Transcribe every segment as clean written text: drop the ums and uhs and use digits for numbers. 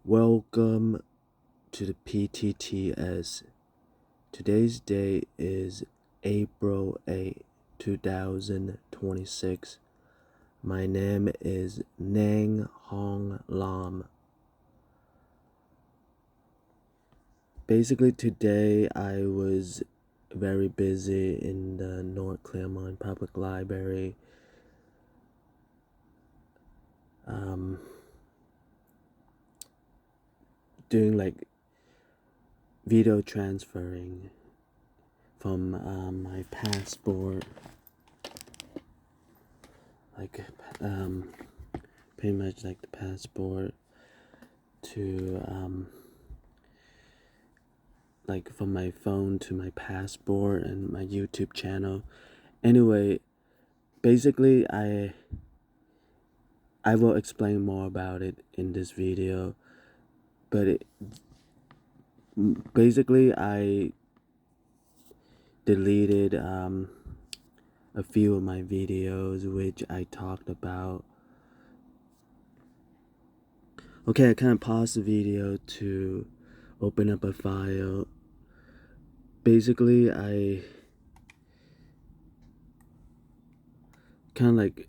Welcome to the PTTS. Today's date is April 8, 2026. My name is Nang Hong Lam. Basically, today I was very busy in the North Claremont Public Library. Doing like video transferring from my passport, like pretty much like the passport to like from my phone to my passport and my YouTube channel. Anyway, basically I will explain more about it in this video, but basically I deleted a few of my videos which I talked about. Okay, I kind of paused the video to open up a file. Basically, I kind of like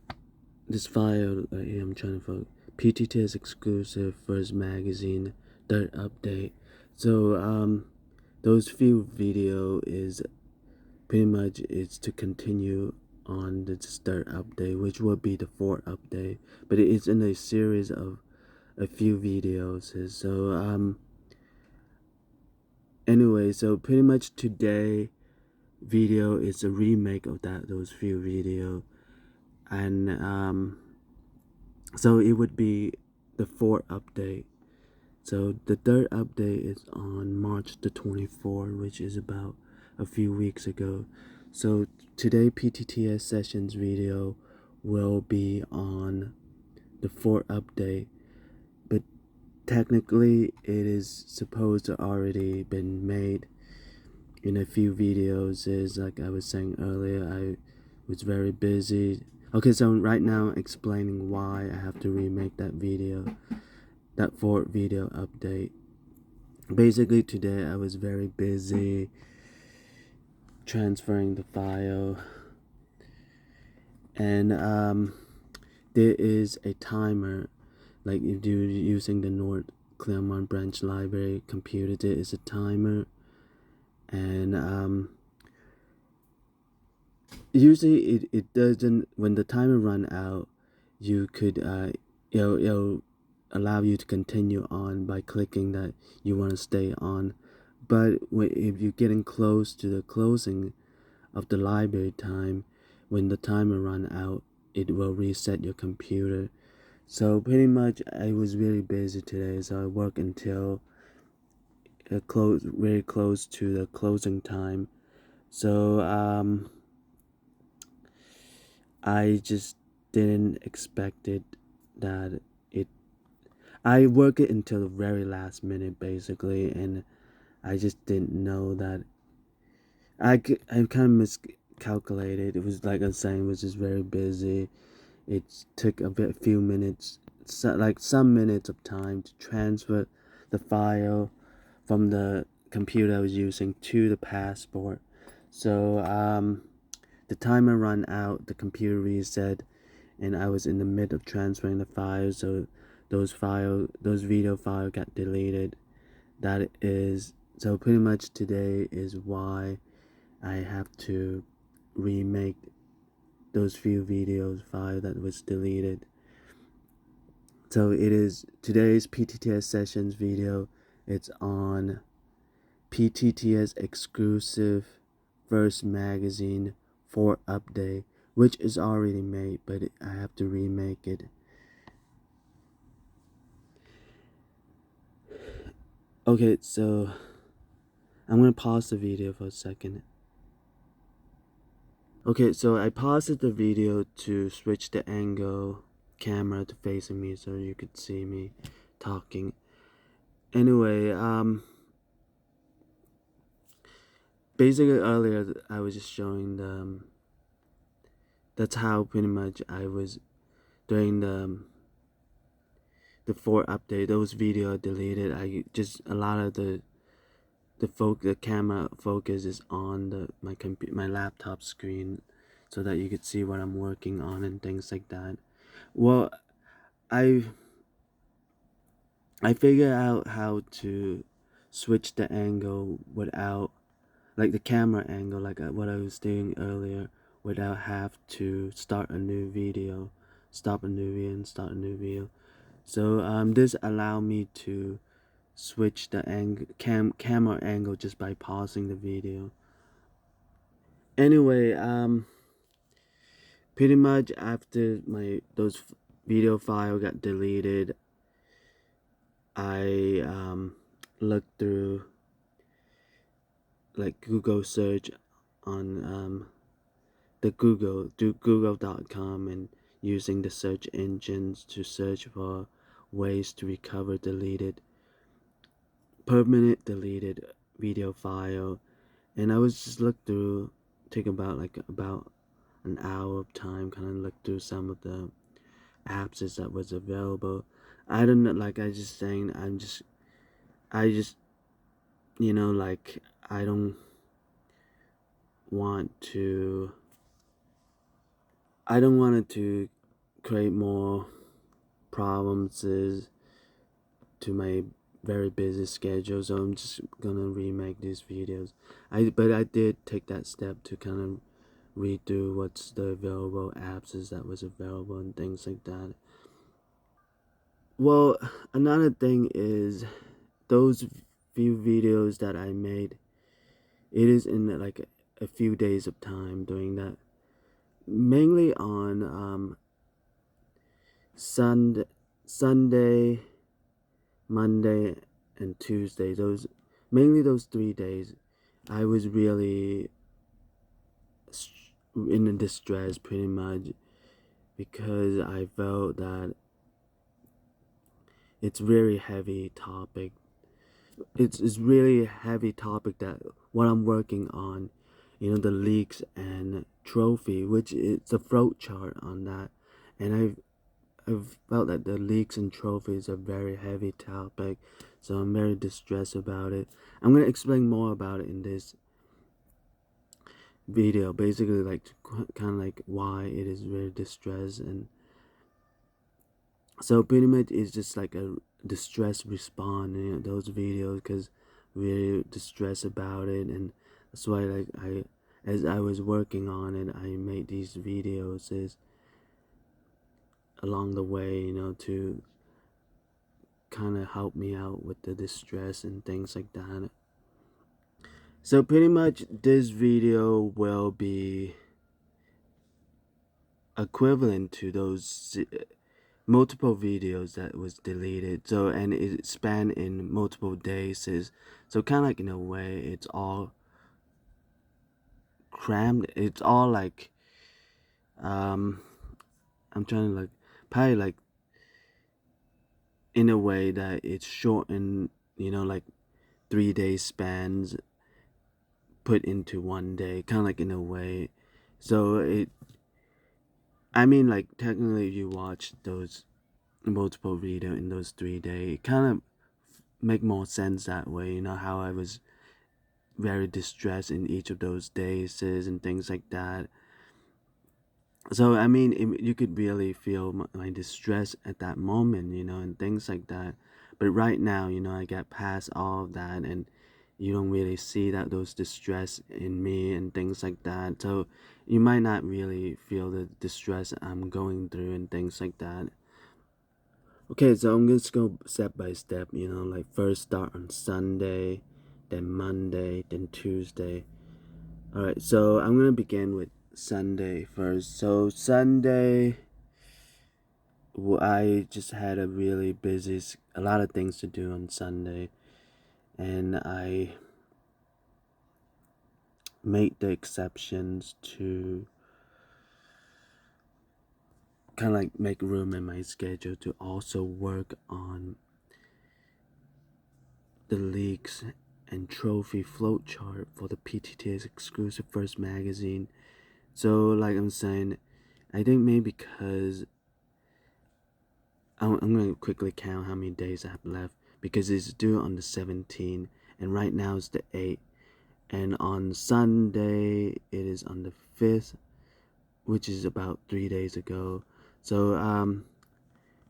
this file right here. I'm trying to focus. PTTS Exclusive First Magazine, third update. So those few video is pretty much it's to continue on this third update, which will be the fourth update. But it is in a series of a few videos. So anyway, so pretty much today video is a remake of those few video, and so it would be the fourth update. So the third update is on March the 24th, which is about a few weeks ago. So today PTTS sessions video will be on the fourth update, but technically it is supposed to already been made in a few videos. Is like I was saying earlier, I was very busy. Okay, so right now explaining why I have to remake that video, that fourth video update. Basically today I was very busy transferring the file, and there is a timer. Like if you're using the North Claremont Branch Library computer, there is a timer, and usually it doesn't, when the timer run out, you could it'll allow you to continue on by clicking that you want to stay on. But if you're getting close to the closing of the library time, when the timer run out, it will reset your computer. So pretty much I was really busy today, so I worked until very close to the closing time. So I just didn't expect it that I work it until the very last minute basically, and I just didn't know that I kind of miscalculated. It was like I was saying, it was just very busy. It took a few minutes, like some minutes of time to transfer the file from the computer I was using to the passport. So the timer ran out, the computer reset, and I was in the mid of transferring the files, so those video files got deleted. That is, so pretty much today is why I have to remake those few videos file that was deleted. So it is today's PTTS sessions video. It's on PTTS Exclusive First Magazine for update, which is already made, but I have to remake it. Okay, so I'm gonna pause the video for a second. Okay, so I paused the video to switch the angle camera to facing me so you could see me talking. Anyway, basically earlier I was just showing that's how pretty much I was during the the 4 update, those video are deleted. I just a lot of the camera focus is on my laptop screen, so that you could see what I'm working on and things like that. Well, I figured out how to switch the angle without, like the camera angle, like what I was doing earlier, without have to start a new video, stop a new video and start a new video. So this allowed me to switch the camera angle just by pausing the video. Anyway, pretty much after those video file got deleted, I looked through like Google search on the google.com, and using the search engines to search for ways to recover permanent deleted video file. And I was just look through, take about an hour of time, kind of look through some of the apps that was available. I don't know, like I just saying, I just like I don't want to it to create more problems to my very busy schedule, so I'm just gonna remake these videos. But I did take that step to kind of read through what's the available apps that was available and things like that. Well, another thing is those few videos that I made, it is in like a few days of time doing that, mainly on Sunday, Monday, and Tuesday. Mainly those 3 days, I was really in distress pretty much, because I felt that it's really heavy topic. It's really heavy topic that what I'm working on, the leaks and trophy, which is the float chart on that, and I've felt that the leaks and trophies are very heavy topic, so I'm very distressed about it. I'm gonna explain more about it in this video, basically like kind of like why it is very distressed. And so pretty much it's just like a distress response, those videos, because we're distressed about it, and that's why like as I was working on it, I made these videos is along the way, to kind of help me out with the distress and things like that. So pretty much this video will be equivalent to those multiple videos that was deleted, so, and it spanned in multiple days, so kind of like, in a way, it's all crammed, it's all like I'm trying to like probably like in a way that it's shortened, like 3 days spans put into 1 day, kind of like, in a way. So I mean, like, technically, if you watch those multiple video in those 3 days, it kind of make more sense that way, how I was very distressed in each of those days and things like that. So I mean, you could really feel my distress at that moment, and things like that. But right now, I get past all of that, and you don't really see those distress in me and things like that. So you might not really feel the distress I'm going through and things like that. Okay, so I'm just go step by step, like first start on Sunday, then Monday, then Tuesday. Alright, so I'm gonna begin with Sunday first. So Sunday, I just had a really a lot of things to do on Sunday, and I made the exceptions to kind of like make room in my schedule to also work on the leaks and trophy float chart for the PTTS Exclusive First Magazine. So like I'm saying, I think maybe because I'm gonna quickly count how many days I have left, because it's due on the 17th, and right now it's the 8th, and on Sunday it is on the 5th, which is about 3 days ago. So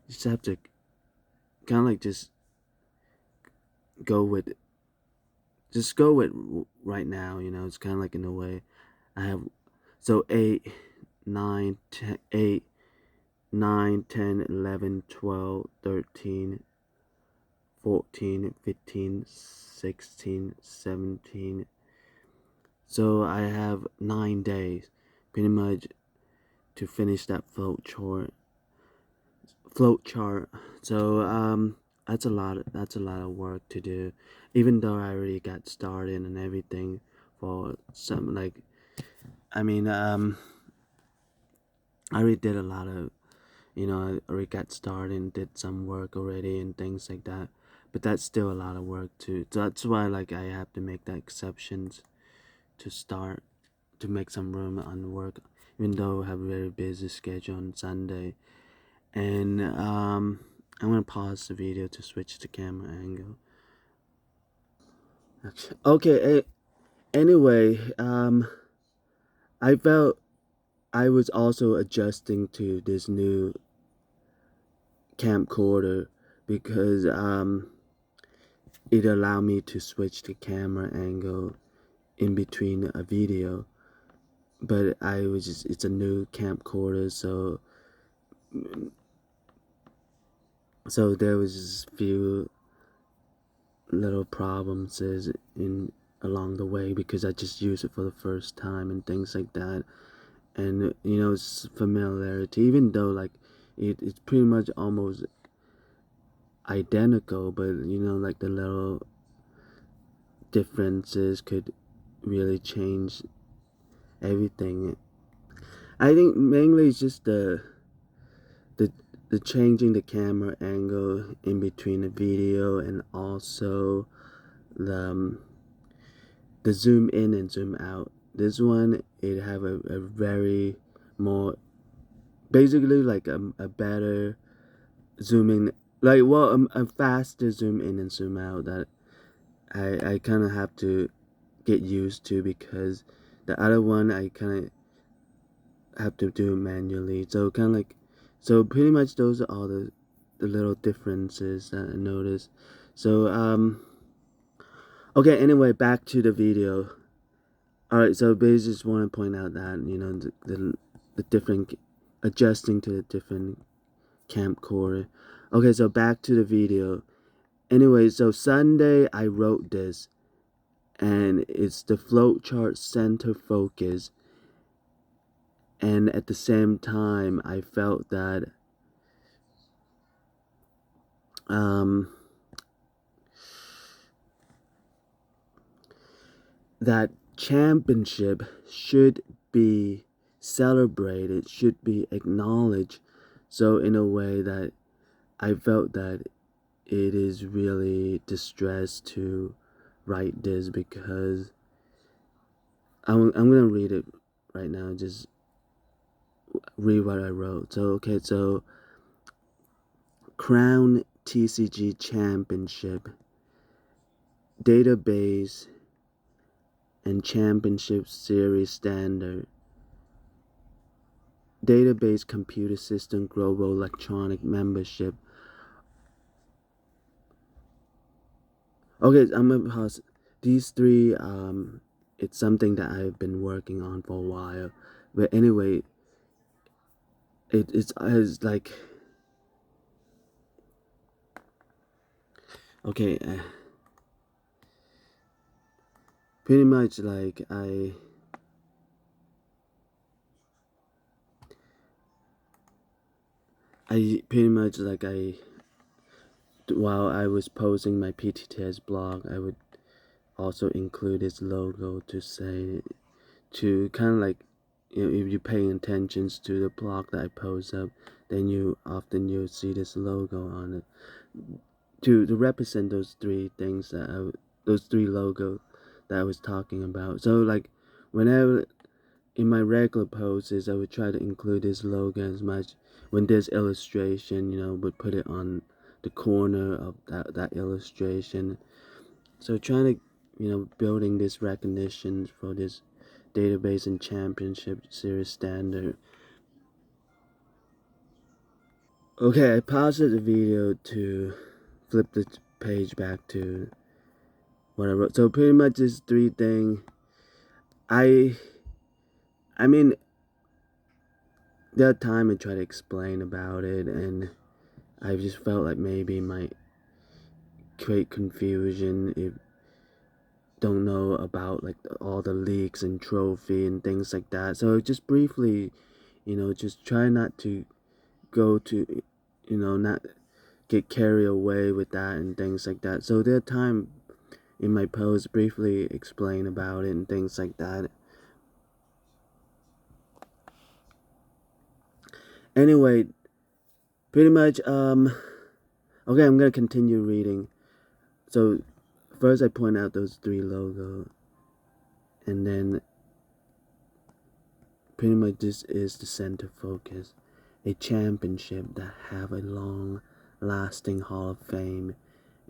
just have to kind of like go with go with right now. It's kind of like, in a way, I have, so 8, 9, 10, 8, 9, 10, 11, 12, 13, 14, 15, 16, 17. So I have 9 days pretty much to finish that float chart. So that's a lot of work to do, even though I already got started and everything. For some, like, I mean, I already did a lot of, I already got started and did some work already and things like that, but that's still a lot of work too. So that's why, like, I have to make the exceptions to start, to make some room on work, even though I have a very busy schedule on Sunday. And I'm gonna pause the video to switch the camera angle. Okay. Anyway, I felt I was also adjusting to this new camcorder, because it allowed me to switch the camera angle in between a video. But it's a new camcorder, so there was just few little problems along the way, because I just used it for the first time and things like that. And it's familiarity, even though, like, it's pretty much almost identical, but like, the little differences could really change everything. I think mainly it's just the changing the camera angle in between the video, and also the zoom in and zoom out. This one, it have a very more, basically, like a better zoom in, like, well, a faster zoom in and zoom out that I kind of have to get used to, because the other one I kind of have to do manually. So kind of like, so pretty much those are all the little differences that I noticed. So okay, anyway, back to the video. Alright, so basically just want to point out that, the different, adjusting to the different camcorder. Okay, so back to the video. Anyway, so Sunday I wrote this, and it's the flowchart center focus, and at the same time I felt that that championship should be celebrated, should be acknowledged. So in a way that I felt that it is really distressed to write this, because I'm gonna read it right now. Just read what I wrote. So okay, so Crown TCG Championship Database and Championship Series Standard Database Computer System Global Electronic Membership. Okay, I'm gonna pause. These three, it's something that I've been working on for a while. But anyway, it's like, okay, pretty much like while I was posting my PTTS blog, I would also include this logo to kind of like, if you're paying attention to the blog that I post up, then you'll see this logo on it, to represent those three things those three logos that I was talking about. So, like, whenever in my regular posts, I would try to include this logo as much. When there's illustration, would put it on the corner of that illustration. So trying to, building this recognition for this database and championship series standard. Okay, I paused the video to flip the page back to what I wrote. So pretty much this three thing. I mean, there are times I try to explain about it, and I just felt like maybe it might create confusion if don't know about like all the leaks and trophy and things like that. So just briefly, just try not to go to, not get carried away with that and things like that. So there are times in my post briefly explain about it and things like that. Anyway, pretty much, okay, I'm gonna continue reading. So first I point out those three logos, and then pretty much this is the center focus. A championship that have a long lasting Hall of Fame,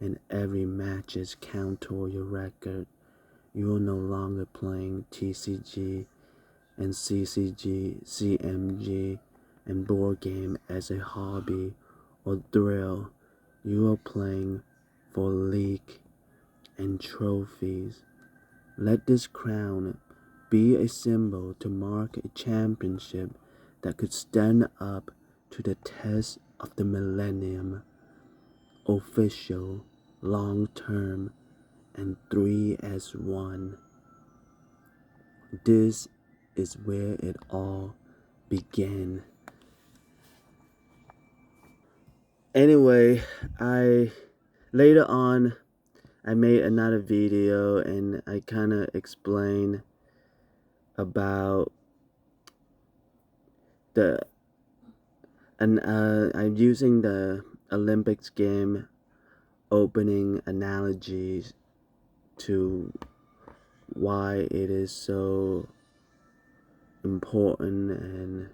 and every matches count toward your record. You are no longer playing TCG and CMG and board game as a hobby or thrill. You are playing for league and trophies. Let this crown be a symbol to mark a championship that could stand up to the test of the millennium. Official, long-term, and 3 as 1. This is where it all began. Anyway, later on I made another video and I kind of explained about I'm using the Olympics game opening analogies to why it is so important and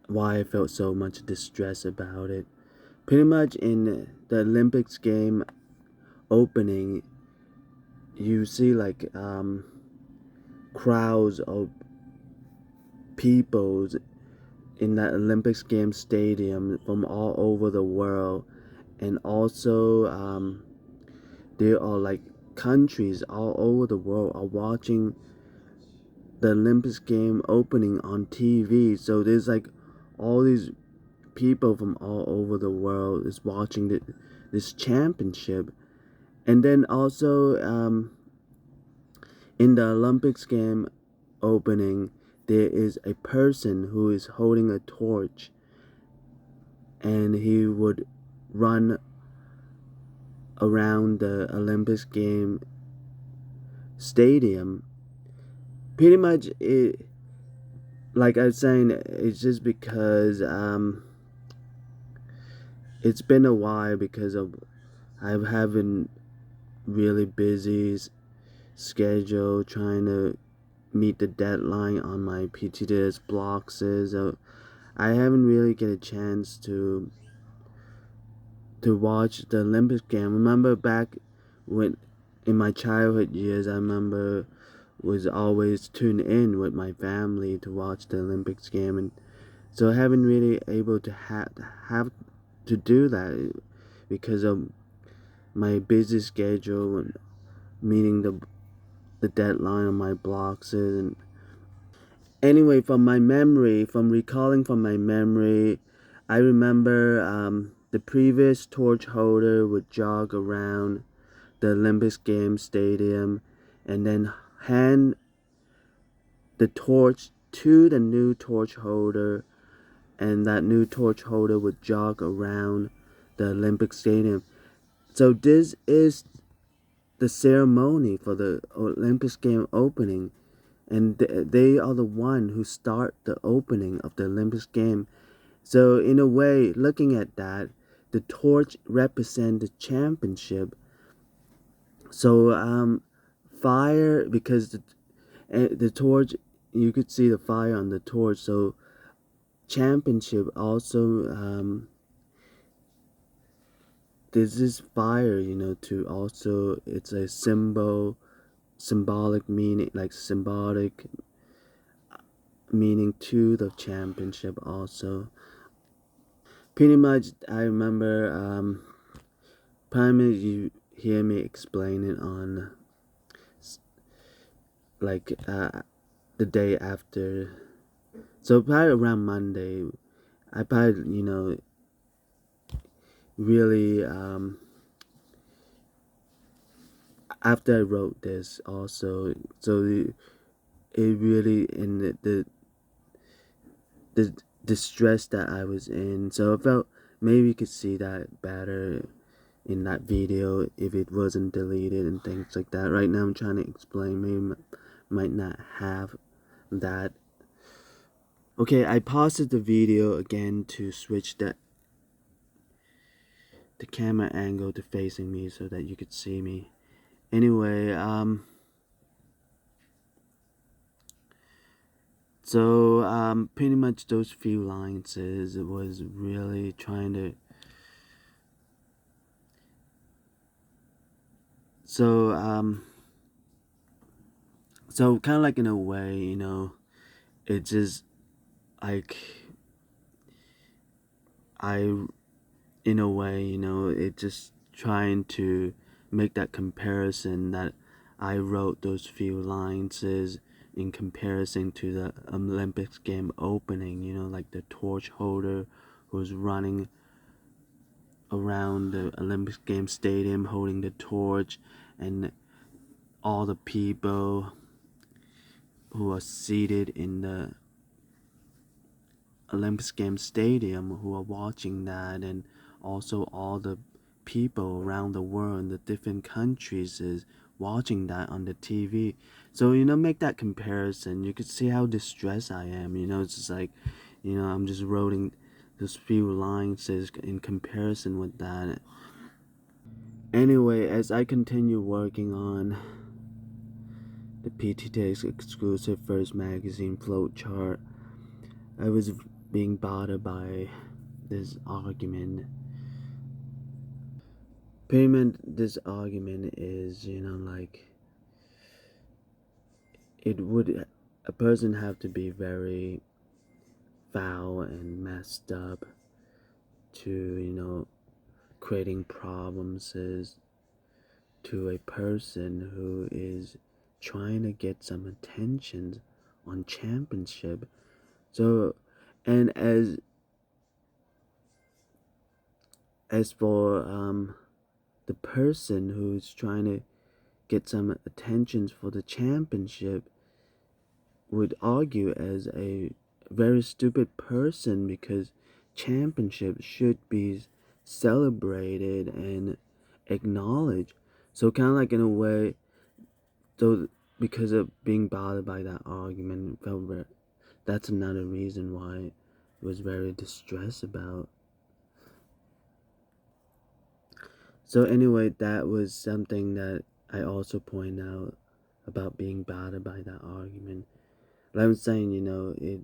why I felt so much distress about it. Pretty much in the Olympics game opening, you see like crowds of people in that Olympics game stadium from all over the world, and also there are like countries all over the world are watching the Olympics game opening on TV. So there's like all these people from all over the world is watching this championship. And then also in the Olympics game opening, there is a person who is holding a torch, and he would run around the Olympics game stadium. Pretty much it, like I was saying, it's just because it's been a while because of I'm having really busy schedule trying to meet the deadline on my PTTS blog. So I haven't really get a chance to watch the Olympics game. I remember back when in my childhood years, I remember was always tuned in with my family to watch the Olympics game, and so I haven't really able to have to do that because of my busy schedule and meeting the deadline on my blocks. And anyway, from recalling from my memory, I remember the previous torch holder would jog around the Olympics game stadium and then hand the torch to the new torch holder, and that new torch holder would jog around the Olympic stadium. So this is the ceremony for the Olympics game opening, and they are the one who start the opening of the Olympics game. So in a way, looking at that, the torch represents the championship. So fire, because And the torch, you could see the fire on the torch. So championship also, there's this fire, to also, it's a symbolic meaning, like symbolic meaning to the championship also. Pretty much, I remember, probably you hear me explain it on, like, the day after. So probably around Monday, I probably, really, after I wrote this also, so it really, in the distress that I was in, so I felt maybe you could see that better in that video if it wasn't deleted and things like that. Right now I'm trying to explain, maybe might not have that. Okay, I paused the video again to switch the camera angle to facing me so that you could see me. Anyway, so pretty much those few lines it was really trying to, so so kind of like in a way, it just like I, in a way, it just trying to make that comparison that I wrote those few lines is in comparison to the Olympics game opening, like the torch holder who's running around the Olympics game stadium holding the torch, and all the people who are seated in the Olympics game stadium who are watching that, and also all the people around the world in the different countries is watching that on the TV. So make that comparison. You could see how distressed I am. It's just like, I'm just writing those few lines in comparison with that. Anyway, as I continue working on the PTTS Exclusive First Magazine float chart, I was being bothered by this argument. Pretty much this argument is, like, it would, a person have to be very foul and messed up to, creating problems is to a person who is trying to get some attention on championship. So, and as for the person who's trying to get some attention for the championship, would argue as a very stupid person, because championship should be celebrated and acknowledged. So kind of like in a way, so because of being bothered by that argument, that's another reason why I was very distressed about. So anyway, that was something that I also point out about being bothered by that argument. Like I'm saying, it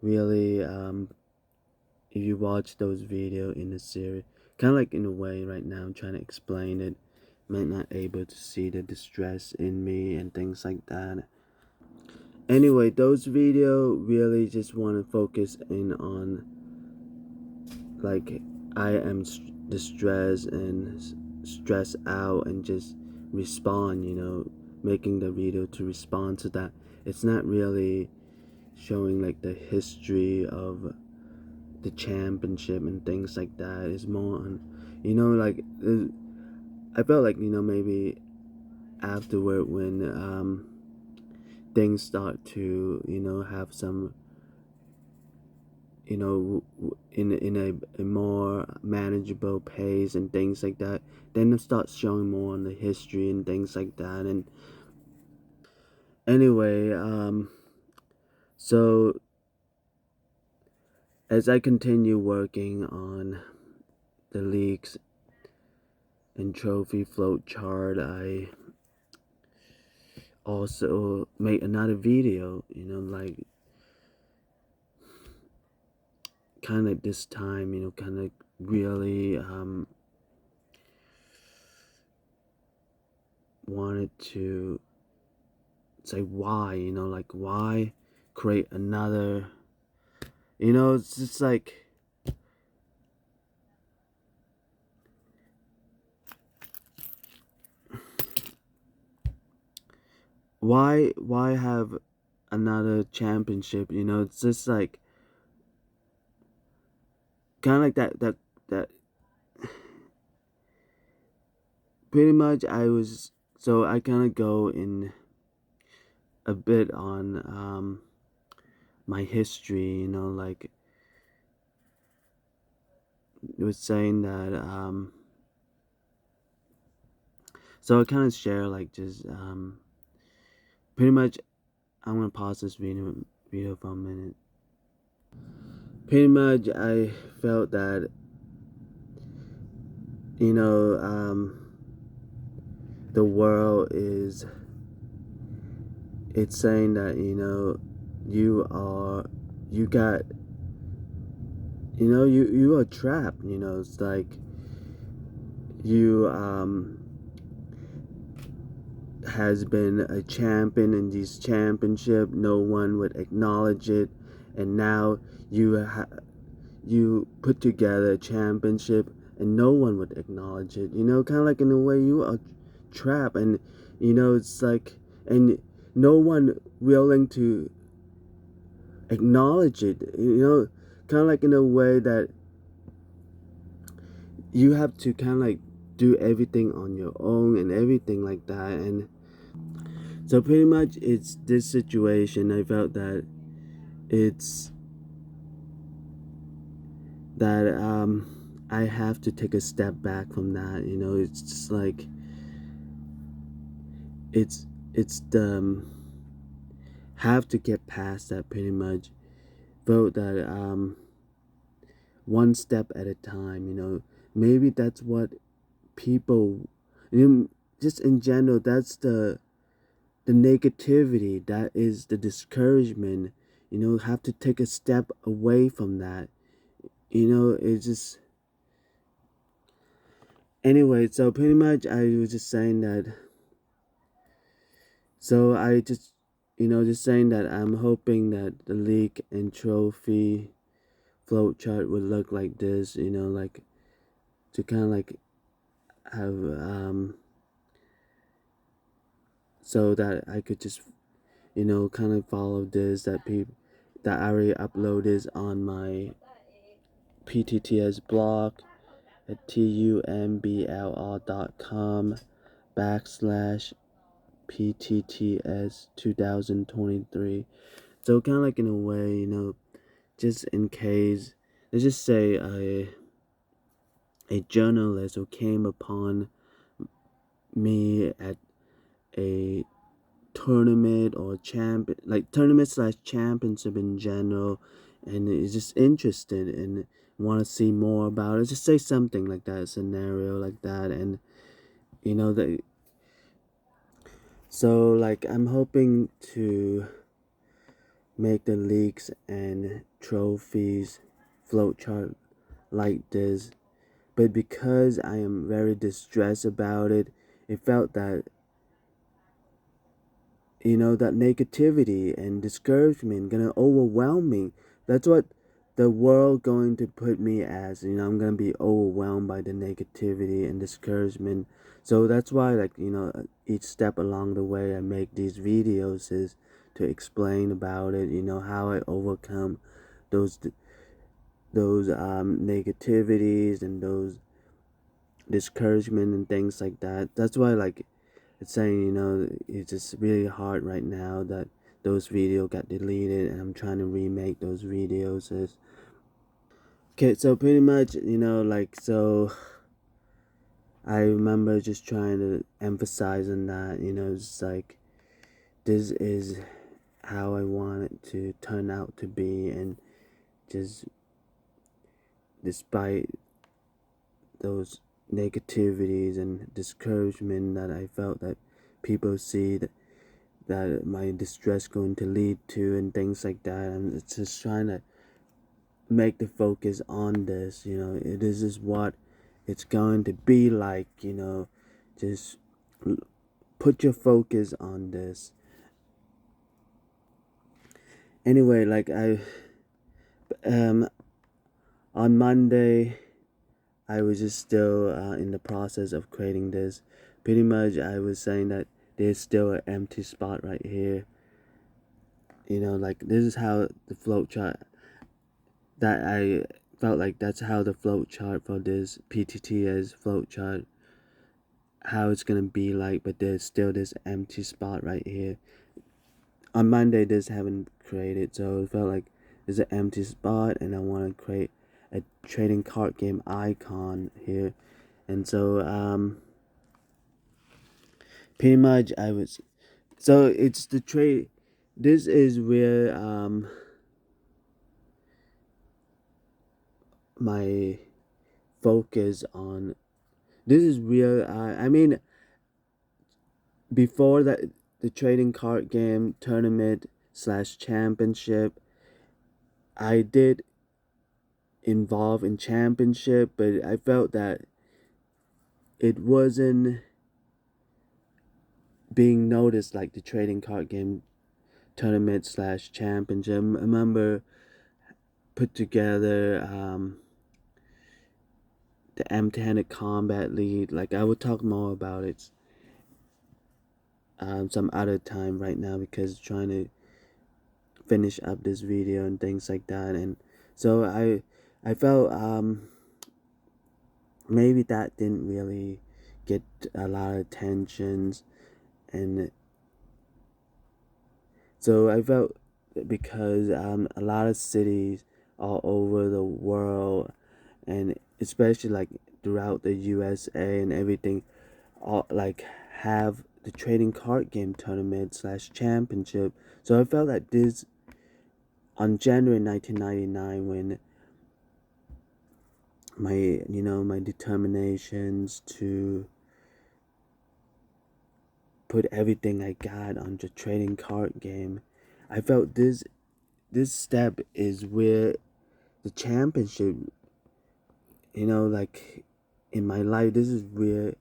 really, if you watch those videos in the series, kind of like in a way right now I'm trying to explain it, might not able to see the distress in me and things like that. Anyway, those videos really just want to focus in on, like, I am distressed and stressed out, and just respond, making the video to respond to that. It's not really showing like the history of the championship and things like that. It's more on, like, I felt like, maybe afterward, when things start to, have some, in a more manageable pace and things like that, then it starts showing more on the history and things like that. And anyway, so as I continue working on the leagues and trophy float chart, I also make another video, you know, like kind of this time, you know, kind of really wanted to say why, you know, like why create another, you know, it's just like why have another championship, you know. It's just like kind of like that pretty much I kind of go in a bit on my history, you know, like it was saying that so I kind of share like just pretty much. I'm gonna pause this video for a minute. Pretty much I felt that, you know, the world it's saying that, you know, you got, you know, you are trapped, you know. It's like you has been a champion in these championship, no one would acknowledge it, and now you put together a championship and no one would acknowledge it, you know, kind of like in a way you are trapped, and you know, it's like, and no one willing to acknowledge it, you know, kind of like in a way that you have to kind of like do everything on your own and everything like that. And so pretty much it's this situation. I felt that it's that I have to take a step back from that, you know. It's just like it's the have to get past that. Pretty much felt that one step at a time, you know. Maybe that's what people, you know, just in general, that's the negativity, that is the discouragement, you know. Have to take a step away from that, you know. It's just, anyway, so pretty much I was just saying that, so I just, you know, just saying that I'm hoping that the league and trophy float chart would look like this, you know, like to kind of like have so that I could just, you know, kind of follow this, that people that I already uploaded on my PTTS blog at tumbl.com/PTTS 2023. So kind of like in a way, you know, just in case, let's just say a journalist who came upon me at a tournament or champion, like tournament/championship in general, and is just interested and want to see more about it. Just say something like that, a scenario like that, and you know that. So like I'm hoping to make the leagues and trophies float chart like this, but because I am very distressed about it, it felt that, you know, that negativity and discouragement gonna overwhelm me. That's what the world going to put me as, you know. I'm gonna be overwhelmed by the negativity and discouragement. So that's why, like, you know, each step along the way I make these videos is to explain about it, you know, how I overcome those negativities and those discouragement and things like that. That's why, like, it's saying, you know, it's just really hard right now that those videos got deleted, and I'm trying to remake those videos. Okay, so pretty much, you know, like, so I remember just trying to emphasize on that, you know. It's like, this is how I want it to turn out to be, and just despite those negativities and discouragement that I felt that people see, that that my distress going to lead to and things like that. I'm just trying to make the focus on this. This is what it's going to be like. Just put your focus on this. Anyway, like on Monday, I was just still in the process of creating this. Pretty much, I was saying that there's still an empty spot right here. Like this is how the flow chart that I felt like that's how the flow chart for this PTTS flow chart, how it's gonna be like, but there's still this empty spot right here. On Monday, this haven't created, so it felt like there's an empty spot, and I want to create a trading card game icon here, and so pretty much so it's the trade. This is where my focus on. This is where I mean, before that, the trading card game tournament / championship, I did involve in championship, but I felt that it wasn't being noticed like the trading card game tournament / championship. I remember put together the empty-handed combat league. Like I will talk more about it some other time right now, because trying to finish up this video and things like that. And so I felt maybe that didn't really get a lot of attentions, and so I felt because a lot of cities all over the world, and especially like throughout the USA and everything, all like have the trading card game tournament / championship. So I felt that this on January 1999, when my determinations to put everything I got on the trading card game, I felt this step is where the championship, like in my life, this is where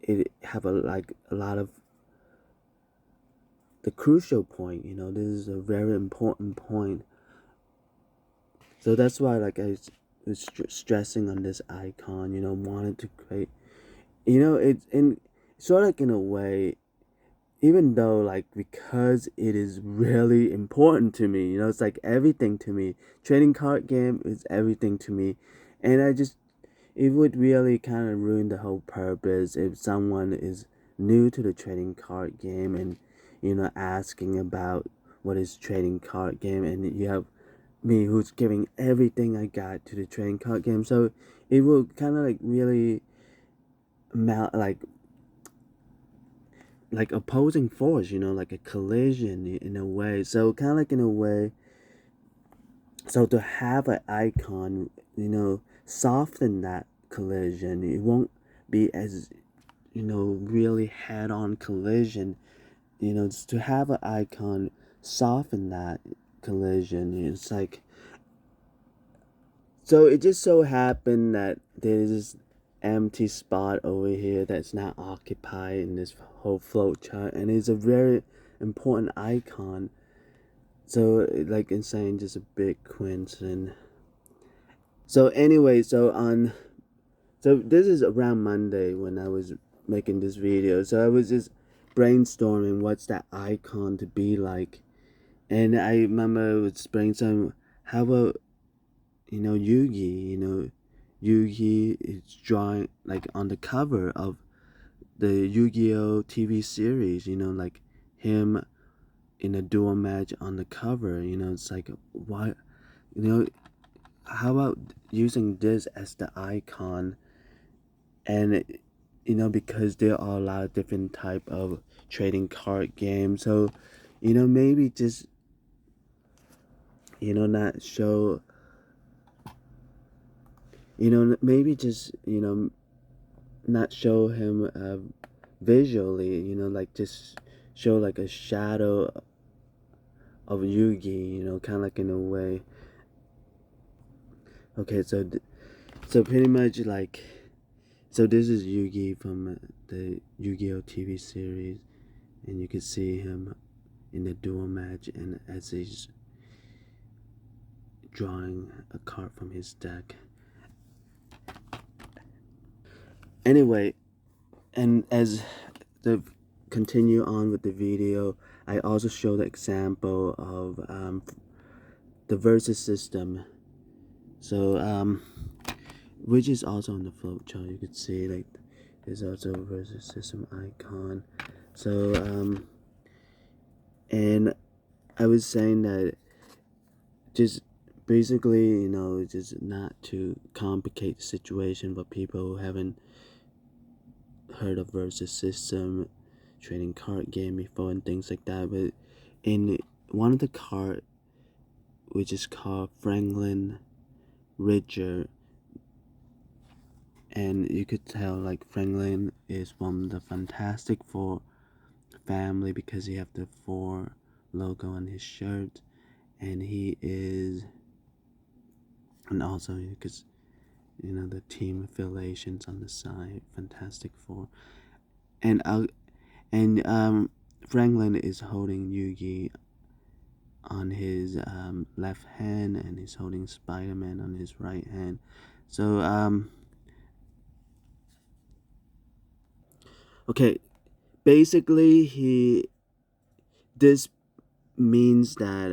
it have a lot of the crucial point. This is a very important point. So that's why like I was stressing on this icon, wanted to create, it's in sort of like in a way, even though like because it is really important to me, it's like everything to me. Trading card game is everything to me, and it would really kind of ruin the whole purpose if someone is new to the trading card game and asking about what is trading card game, and you have me who's giving everything I got to the trading card game. So it will kind of like really like opposing force, like a collision in a way. So kind of like in a way, so to have an icon, soften that collision. It won't be as, really head-on collision. Just to have an icon soften that collision. It's like, so it just so happened that there's this empty spot over here that's not occupied in this whole flow chart, and it's a very important icon. So like insane, just a big coincidence. So anyway, so this is around Monday when I was making this video. So I was just brainstorming what's that icon to be like, and I remember I was brainstorming, how about Yugi. Yugi is drawing like on the cover of the Yu-Gi-Oh TV series, like him in a duel match on the cover. It's like, what, how about using this as the icon? And because there are a lot of different type of trading card games, so maybe just not show, maybe just not show him visually, like just show like a shadow of Yugi, you know, kind of like in a way. Okay, so pretty much like, so this is Yugi from the Yu-Gi-Oh TV series, and you can see him in the duel match, and as he's drawing a card from his deck. Anyway, and as the continue on with the video, I also show the example of the versus system. So which is also on the flow chart. You could see like there's also a versus system icon. So and I was saying that just basically, you know, just not to complicate the situation for people who haven't heard of versus system, trading card game before and things like that. But in one of the card, which is called Franklin Ridger, and you could tell like Franklin is from the Fantastic Four family because he have the 4 logo on his shirt, and he is, and also because you know the team affiliations on the side, Fantastic Four, and Franklin is holding Yugi on his left hand, and he's holding Spider-Man on his right hand. So okay, basically this means that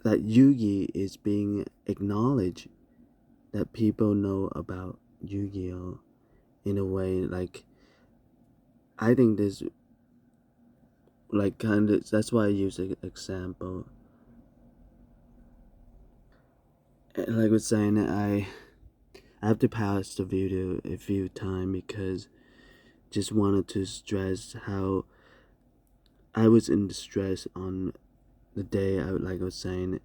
that Yugi is being acknowledged, that people know about Yu-Gi-Oh in a way. Like I think this like kind of, that's why I use an example. Like I was saying, I have to pause the video a few times because just wanted to stress how I was in distress on the day. Like I was saying,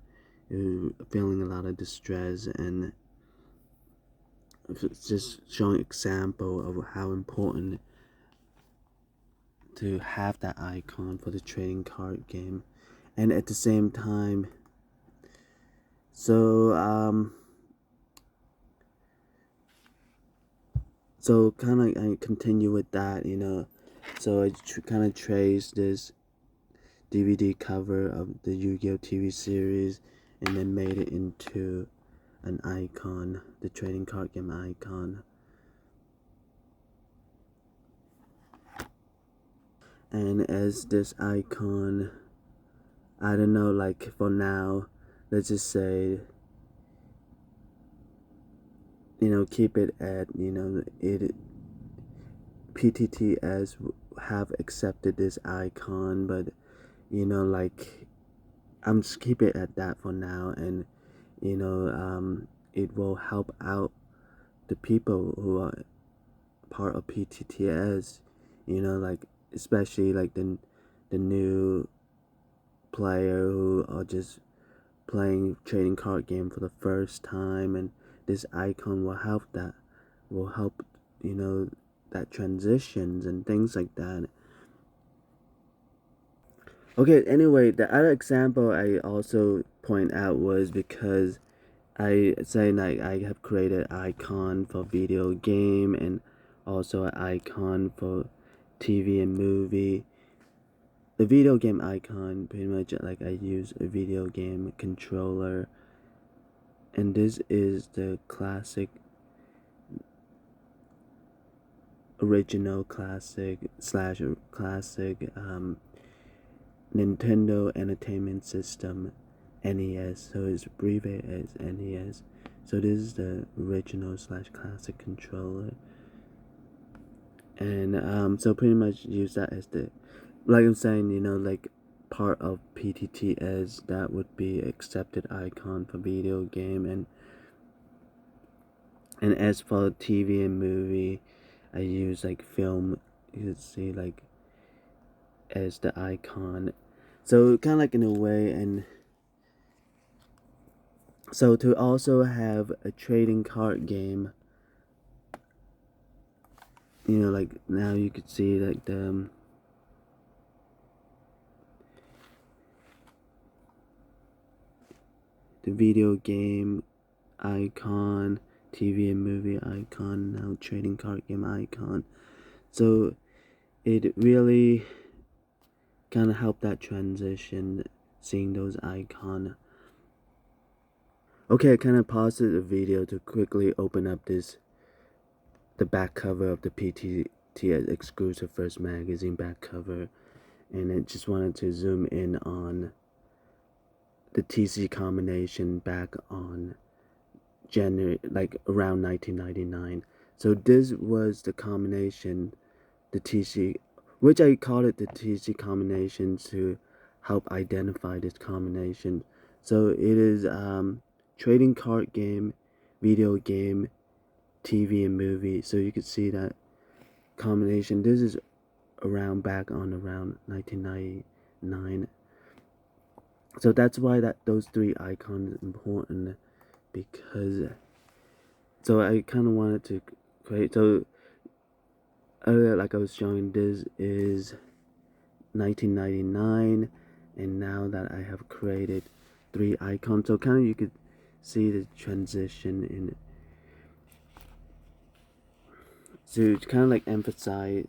feeling a lot of distress, and just showing example of how important to have that icon for the trading card game. And at the same time, so kind of I continue with that, you know. So I kind of traced this DVD cover of the Yu-Gi-Oh TV series and then made it into an icon, the trading card game icon. And as this icon, I don't know, like for now, let's just say, you know, keep it at, you know, PTTS have accepted this icon, but you know, like I'm just keep it at that for now, and you know, it will help out the people who are part of PTTS, you know, like especially like the new player who are just playing trading card game for the first time, and this icon will help that, will help, you know, that transitions and things like that. Okay, anyway, the other example I also point out was because I say like I have created icon for video game and also an icon for TV and movie. The video game icon, pretty much like I use a video game controller, and this is the classic, original classic slash classic Nintendo Entertainment System NES, so it's abbreviated as NES. So this is the original slash classic controller, and so pretty much use that as the, like I'm saying, you know, like part of PTTS that would be accepted icon for video game, and as for TV and movie, I use like film, you could see like as the icon. So kind of like in a way, and so to also have a trading card game like now you could see like the video game icon, TV and movie icon, now trading card game icon. So it really kind of helped that transition, seeing those icons. Okay, I kind of paused the video to quickly open up the back cover of the PTTS Exclusive First Magazine back cover, and I just wanted to zoom in on the TC combination back on January, like around 1999. So this was the combination, the TC, which I call it the TC combination to help identify this combination. So it is trading card game, video game, TV and movie. So you could see that combination. This is around 1999. So that's why those three icons are important, because so I kind of wanted to create. So earlier, like I was showing, this is 1999, and now that I have created three icons, so kind of you could see the transition in it. So to kind of like emphasize.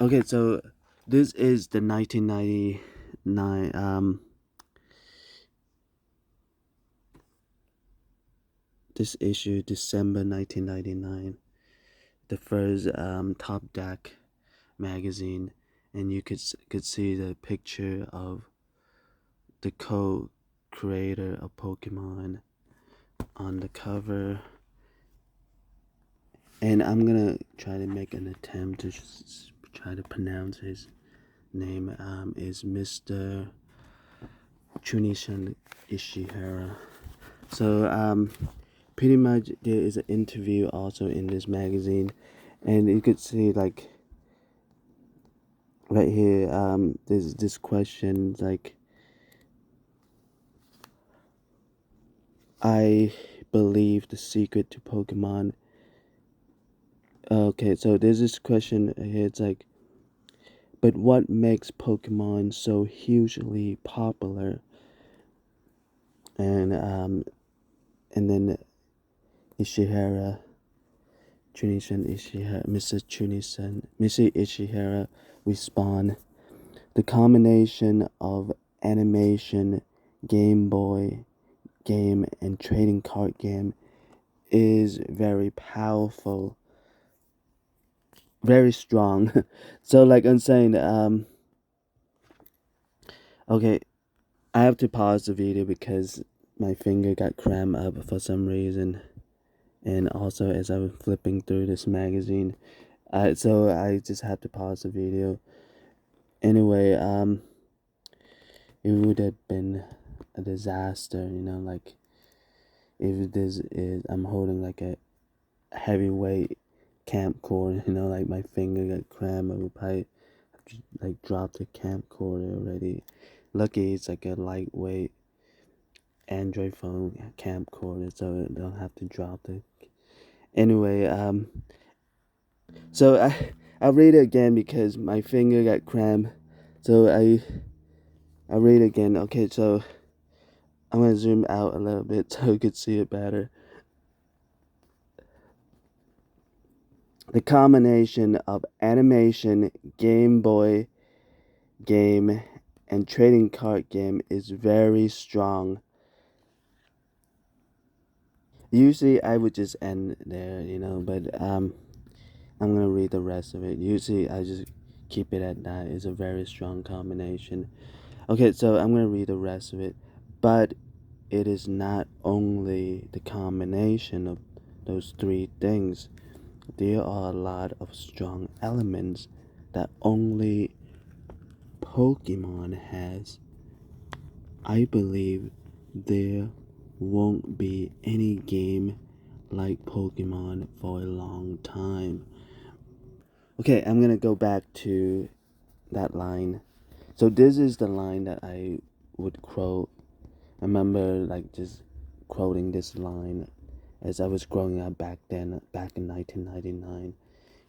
Okay, so this is the 1999 this issue, December 1999, the first Top Deck magazine, and you could see the picture of the co-creator of Pokemon on the cover. And I'm gonna try to make an attempt to just try to pronounce his name. Is Mr. Chunishan Ishihara. So pretty much there is an interview also in this magazine, and you could see like right here, there's this question like, I believe the secret to Pokemon. Okay, so there's this question here. It's like, but what makes Pokemon so hugely popular? And then Mr. Ishihara respond, the combination of animation, Game Boy game, and trading card game is very powerful, very strong. So like I'm saying, okay, I have to pause the video because my finger got crammed up for some reason, and also as I was flipping through this magazine, so I just have to pause the video. Anyway, it would have been a disaster, like if this is I'm holding like a heavyweight camcorder, like my finger got crammed, I would probably have to like drop the camcorder already. Lucky it's like a lightweight Android phone camcorder, so I don't have to drop it. Anyway, so I'll read it again because my finger got crammed. So I'll read it again. Okay, so I'm gonna zoom out a little bit so you could see it better. The combination of animation, Game Boy game, and trading card game is very strong. Usually I would just end there, but I'm gonna read the rest of it. Usually I just keep it at that. It's a very strong combination. Okay, so I'm gonna read the rest of it. But it is not only the combination of those three things. There are a lot of strong elements that only Pokemon has. I believe there won't be any game like Pokemon for a long time. Okay, I'm gonna go back to that line. So this is the line that I would quote. I remember like just quoting this line as I was growing up back then, back in 1999.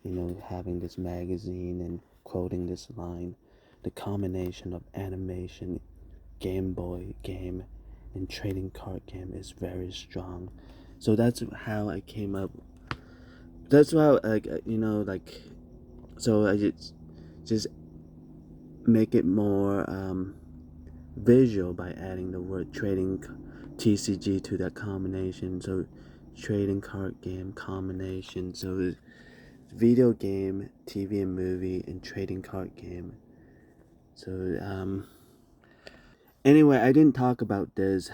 having this magazine and quoting this line. The combination of animation, Game Boy game, and trading card game is very strong. So that's how I came up. That's how so I just make it more visual by adding the word trading TCG to that combination. So trading card game combination. So video game, TV and movie, and trading card game. So anyway, I didn't talk about this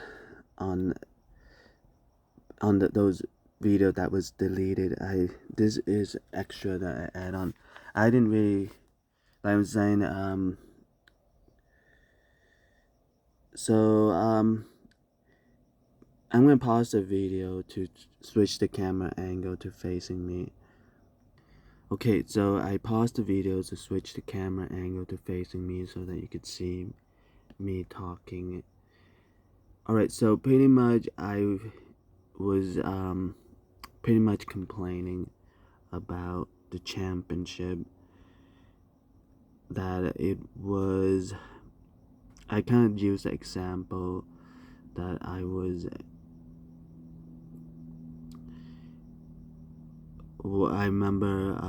on those video that was deleted. This is extra that I add on. I didn't really, like I'm saying, so I'm gonna pause the video to switch the camera angle to facing me. Okay, so I paused the video to switch the camera angle to facing me so that you could see me talking. Alright, so pretty much I was pretty much complaining about the championship, that it was, I kind of used the example that I remember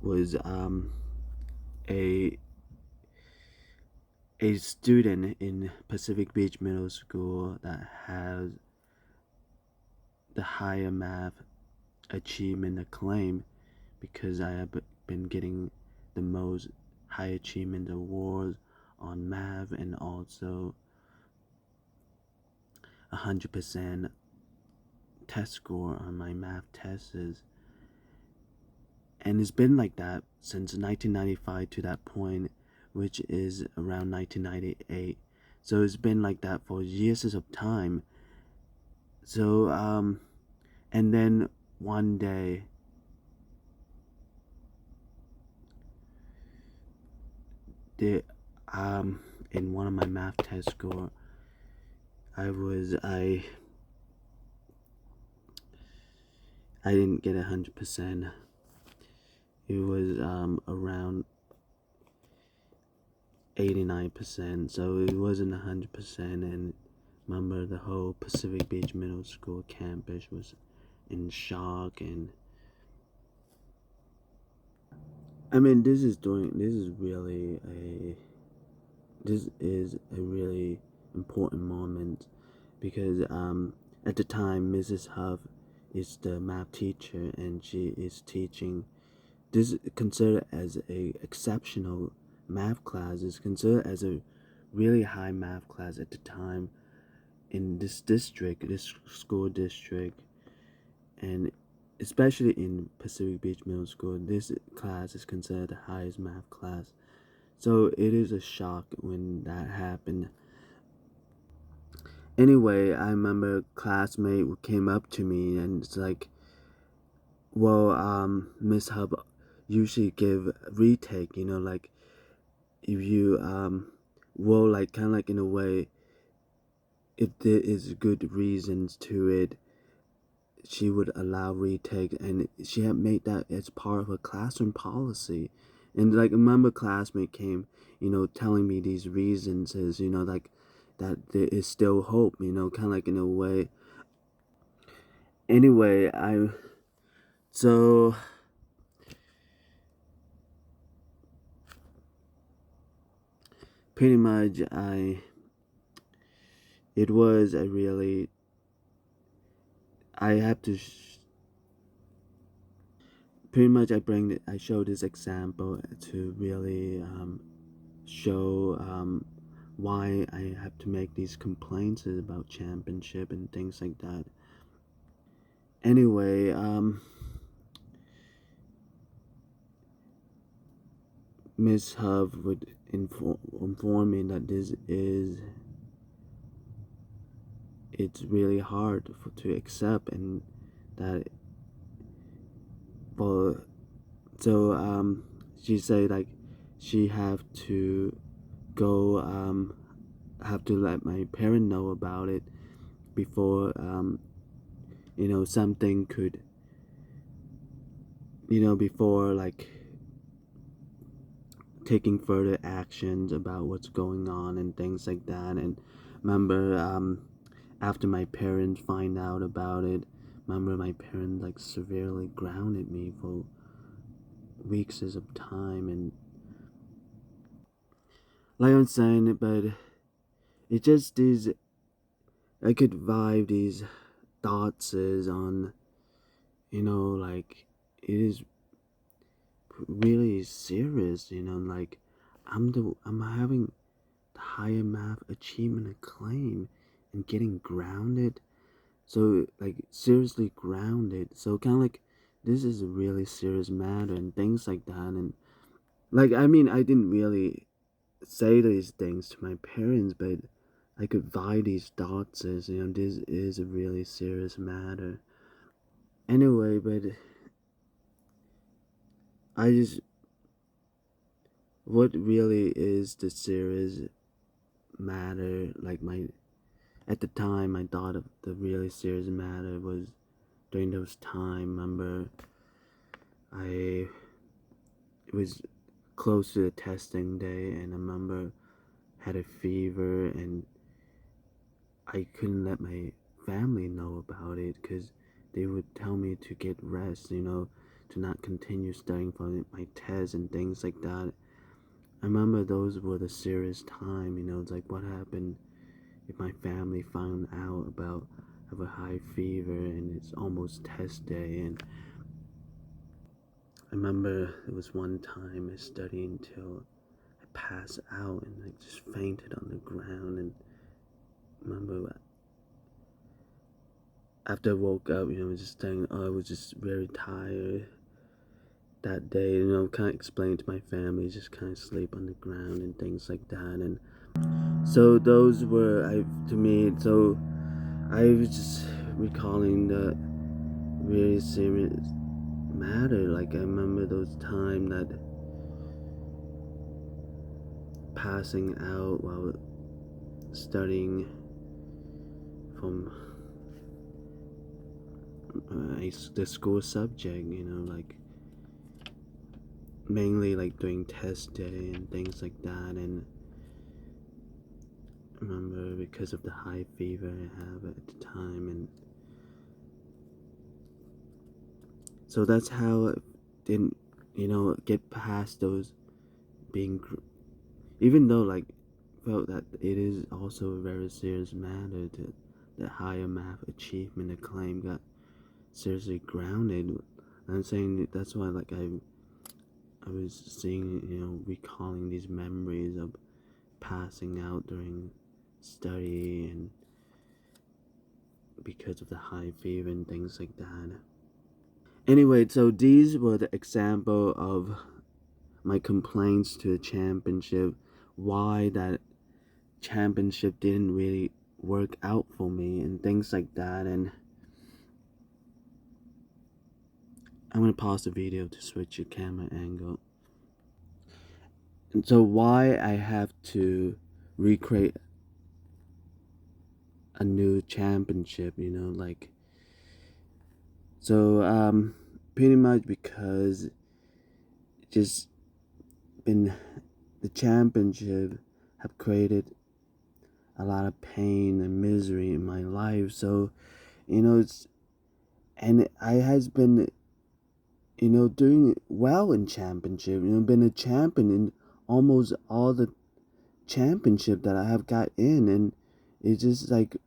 was a student in Pacific Beach Middle School that has the higher math achievement acclaim, because I have been getting the most high achievement awards on math, and also 100% test score on my math tests. And it's been like that since 1995 to that point, which is around 1998. So it's been like that for years of time. So and then one day in one of my math test score, I didn't get 100%. It was around 89%, so it wasn't 100%. And remember, the whole Pacific Beach Middle School campus was in shock. And I mean, this is a really important moment, because at the time Mrs. Huff is the math teacher, and she is teaching. This is considered as a exceptional math class. Is considered as a really high math class at the time in this school district, and especially in Pacific Beach Middle School, this class is considered the highest math class. So it is a shock when that happened. Anyway, I remember a classmate came up to me and it's like, well, Miss Hub usually give retake, like if you, well, like kind of like in a way, if there is good reasons to it, she would allow retake, and she had made that as part of her classroom policy. And like, remember, classmate came, telling me these reasons is, like that there is still hope, kind of like in a way. Anyway, so pretty much it was a really, I have to pretty much I show this example to really show why I have to make these complaints about championship and things like that. Anyway, Miss Huff would inform me that it's really hard to accept, and that, well, so she said like she have to go, have to let my parent know about it before something could, before like taking further actions about what's going on and things like that. And remember, after my parents find out about it, remember my parents like severely grounded me for weeks of time. And like I'm saying, but it just is, I could vibe these thoughts is on, like it is really serious, like I'm having the higher math achievement acclaim and getting grounded. So like seriously grounded. So kind of like this is a really serious matter and things like that. And like I mean I didn't really say these things to my parents, but I could vibe these thoughts as this is a really serious matter. Anyway, but I just what really is the serious matter, like my at the time I thought of the really serious matter was during those time. Remember I it was close to the testing day, and I remember had a fever, and I couldn't let my family know about it because they would tell me to get rest, to not continue studying for my tests and things like that. I remember those were the serious time, it's like what happened if my family found out about I have a high fever and it's almost test day. And I remember there was one time I studied until I passed out and I just fainted on the ground. And I remember after I woke up, just saying, I was just very tired that day. Kind of explain to my family, just kind of sleep on the ground and things like that. And so those were, to me, so I was just recalling the really serious matter. Like I remember those time that passing out while studying from the school subject, like mainly like doing test day and things like that. And I remember because of the high fever I have at the time, and so that's how I didn't, get past those being, even though like felt that it is also a very serious matter to that higher math achievement acclaim got seriously grounded. I'm saying that's why like I was seeing, recalling these memories of passing out during study and because of the high fever and things like that. Anyway, so these were the example of my complaints to the championship, why that championship didn't really work out for me and things like that. And I'm gonna pause the video to switch the camera angle. And so why I have to recreate a new championship, like so pretty much because just been the championship have created a lot of pain and misery in my life. So it's, and I has been doing well in championship, been a champion in almost all the championship that I have got in. And it's just like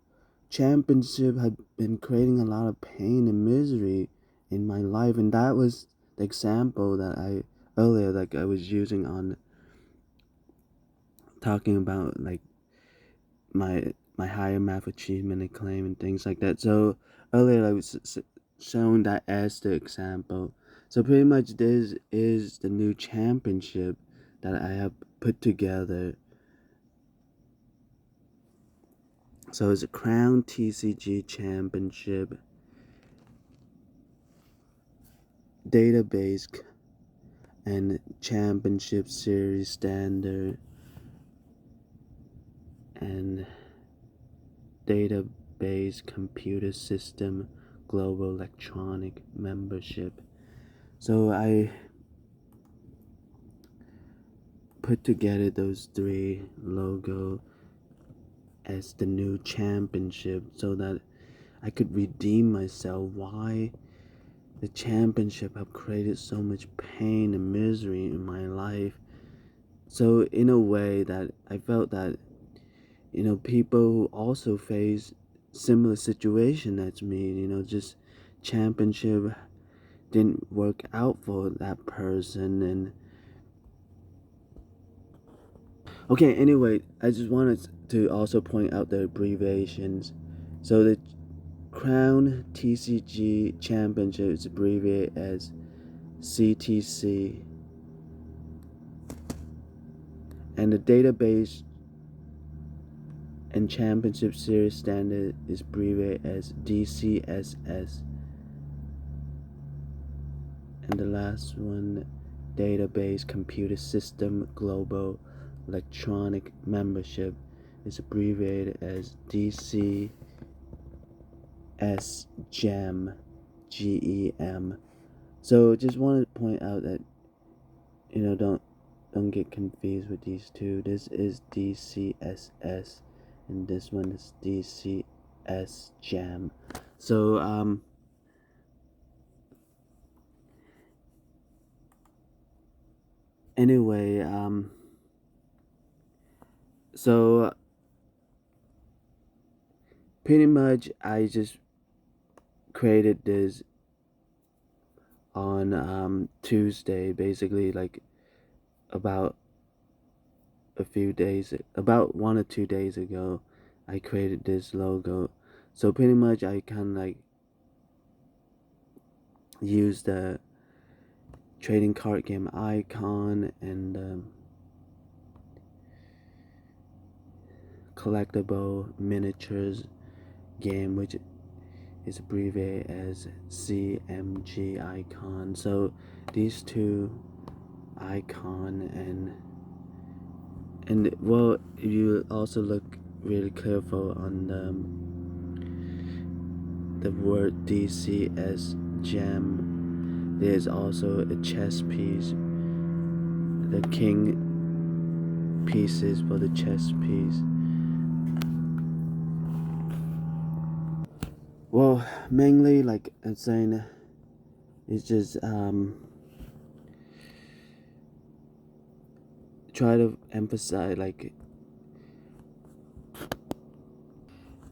championship had been creating a lot of pain and misery in my life. And that was the example that I earlier like I was using on talking about like my higher math achievement acclaim and things like that. So earlier I was showing that as the example. So pretty much this is the new championship that I have put together. So it's a Crown TCG Championship database and Championship Series Standard and database computer system global electronic membership. So I put together those 3 logos as the new championship so that I could redeem myself. Why the championship have created so much pain and misery in my life. So in a way that I felt that, people who also face similar situation as me, just championship didn't work out for that person. And okay, anyway, I just wanted to also point out the abbreviations. So the Crown TCG Championship is abbreviated as CTC, and the database and championship series standard is abbreviated as DCSS, and the last one, database computer system global electronic membership, is abbreviated as DCSGEM, GEM. So just wanted to point out that, don't get confused with these two. This is DCSS and this one is DCSGEM. So anyway, so pretty much I just created this on Tuesday, basically, like about 1 or 2 days ago. I created this logo. So pretty much I can like use the trading card game icon and Collectible Miniatures Game, which is abbreviated as CMG icon. So these 2 icon and well, if you also look really careful on the word DCSGEM, there's also a chess piece, the king pieces for the chess piece. Well, mainly, like I'm saying, it's just try to emphasize like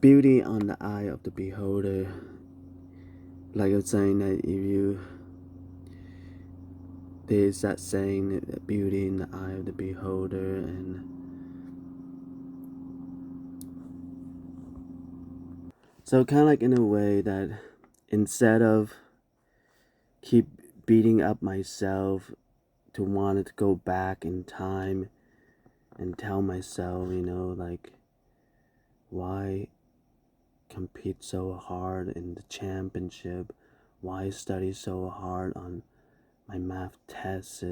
beauty on the eye of the beholder. Like I was saying, that there's that saying that beauty in the eye of the beholder, and so kind of like in a way that instead of keep beating up myself to want to go back in time and tell myself, like, why compete so hard in the championship, why study so hard on my math tests.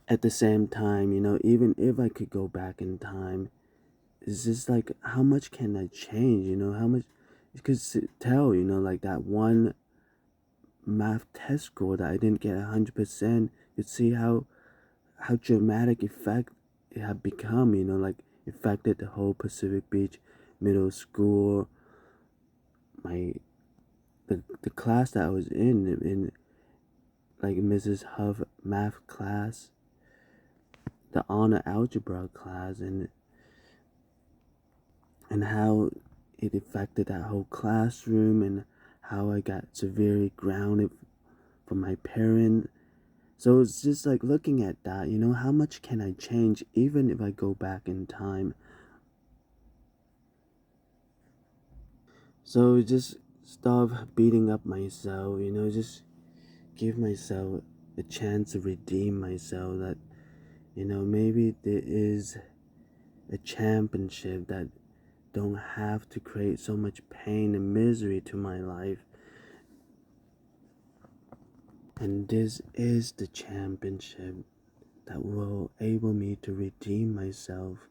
At the same time, even if I could go back in time, it's just like, how much can I change? How much you could tell, like that one math test score that I didn't get 100%. You see how dramatic effect it had become, like affected the whole Pacific Beach middle school, the class that I was in like Mrs. Huff math class, the honor algebra class, and how it affected that whole classroom, and how I got severely grounded from my parent. So it's just like looking at that, how much can I change even if I go back in time? So just stop beating up myself, just give myself a chance to redeem myself, that, maybe there is a championship that don't have to create so much pain and misery to my life. And this is the championship that will enable me to redeem myself.